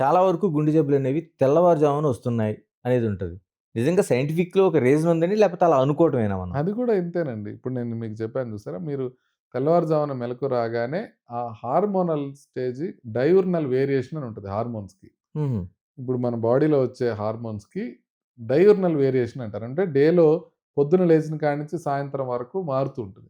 చాలా వరకు గుండె జబ్బులనేవి తెల్లవారుజామున వస్తున్నాయి అనేది ఉంటది. నిజంగా సైంటిఫిక్‌లో ఒక రీజన్ ఉందని లేకపోతే అలా అనుకోవటమేనా మనం? అది కూడా ఇంతేనండి. ఇప్పుడు నేను మీకు చెప్పాను చూసారా? మీరు తెల్లవారుజామున మెలకు రాగానే ఆ హార్మోనల్ స్టేజి డయూర్నల్ వేరియేషన్ అని ఉంటది హార్మోన్స్‌కి. హుహు. ఇప్పుడు మన బాడీలో వచ్చే హార్మోన్స్‌కి డయూర్నల్ వేరియేషన్ అంటారు. అంటే డేలో పొద్దున లేచిన కాడి నుంచి సాయంత్రం వరకు మారుతూ ఉంటది.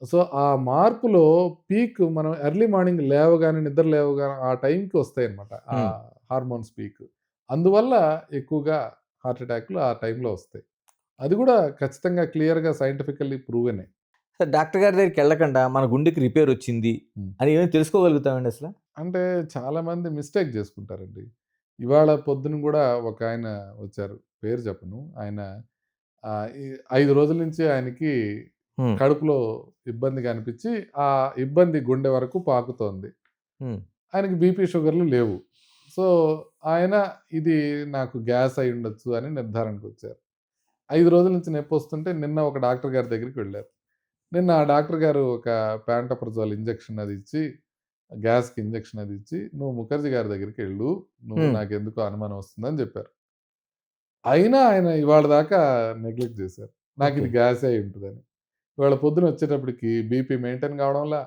సో, ఆ మార్పులో పీక్ మనం ఎర్లీ మార్నింగ్ లేవగానే, నిద్ర లేవగానే ఆ టైంకి వస్తాయన్నమాట. ఆ హ్మ్. Hormones peak. అందువల్ల ఎక్కువగా హార్ట్ అటాక్‌లు ఆ టైంలో వస్తాయి. అది గూడా ఖచ్చితంగా క్లియర్‌గా సైంటిఫికల్లీ ప్రూవెనే. సార్ డాక్టర్ గారి దగ్గరికెళ్ళకుండా మన గుండెకి రిపేరొచ్చింది హ్మ్. అని ఏమైనా తెలుసుకోగలుగుతామండి అసల? అంటే చాలామంది మిస్టేక్ జేసుకుంటారండి. ఇవాళ పొద్దున గూడా ఒకాయన వచ్చారు. పేరు చెప్పను. ఆయన ఈ 5 రోజుల నుంచి ఆయనకి హ్మ్. కడుపులో ఇబ్బందిగా అనిపిచ్చి, ఆ ఇబ్బంది గుండె వరకు పాకుతోంది. హ్మ్. ఆయనకి బీపీ, షుగర్‌లు లేవు. సో, ఆయన ఇది నాకు గ్యాస్ అయ్యుండొచ్చు అని నిర్ధారణకొచ్చారు. 5 రోజుల నుంచి నొప్పొస్తుంటే నిన్న ఒక డాక్టర్ గారి దగ్గరికి వెళ్లారు. నిన్న ఆ డాక్టర్ గారు ఒక ప్యాంటోప్రజోల్ ఇంజెక్షన్ అది ఇచ్చి, గ్యాస్‌కి ఇంజెక్షన్ అది ఇచ్చి, "నువ్వు ముఖర్జీ గారి దగ్గరికెళ్ళు. నువ్వు హ్మ్. నాకెందుకో అనుమానం వస్తుందని" జెప్పారు. అయినా ఆయన ఇవాళ దాకా నెగ్లెక్ట్ జేశారు. ఓకే. నాకిది గ్యాసే అయ్యుంటదని. ఇవాళ పొద్దున వచ్చేటప్పటికి బీపీ మెయింటైన్ కావడంలా,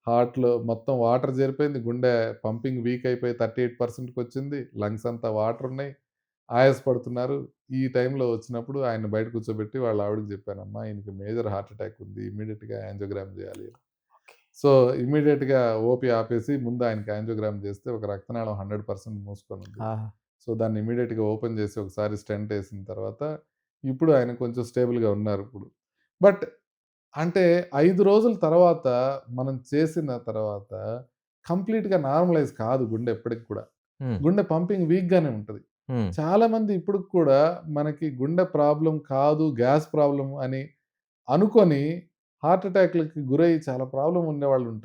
హార్ట్‌లో మొత్తం వాటర్ చేరిపోయింది. గుండె పంపింగ్ వీక్ అయిపోయి 38%కొచ్చింది. లంగ్స్ అంతా వాటర్ ఉన్నాయి. ఆయాస పడుతున్నారు. ఈ టైంలో వచ్చినప్పుడు ఆయన్ని బయట కూర్చోబెట్టి వాళ్ళ ఆవిడకి చెప్పానమ్మా ఈయనకి మేజర్ హార్ట్ అటాక్ ఉంది. ఇమ్మీడియేట్‌గా యాంజియోగ్రామ్ చేయాలి అని. సో, ఇమ్మీడియేట్‌గా ఓపీ ఆపేసి ముందు ఆయనకి యాంజియోగ్రామ్ చేస్తే ఒక రక్తనాళం 100% మూసుకొనుంది. ఆహా! సో, దాన్ని ఇమ్మీడియేట్‌గా ఓపెన్ చేసి ఒకసారి స్టెంట్ ఏసిన తర్వాత ఇప్పుడు ఆయన కొంచెం స్టేబుల్‌గా ఉన్నారిప్పుడు. బట్ అంటే 5 రోజుల తర్వాత మనం చేసిన తర్వాత కంప్లీట్‌గా నార్మలైజ్ కాదు గుండె ఎప్పటికి కూడా. హ్మ్. గుండె పంపింగ్ వీక్‌గానే ఉంటది. హ్మ్. చాలామంది ఇప్పటికి కూడా మనకి గుండె ప్రాబ్లమ్ కాదు, గ్యాస్ ప్రాబ్లమ్ అని అనుకోని హార్ట్ అటాక్‌లకి గురై చాలా ప్రాబ్లమ్ ఉండేవాళ్ళుంటారు.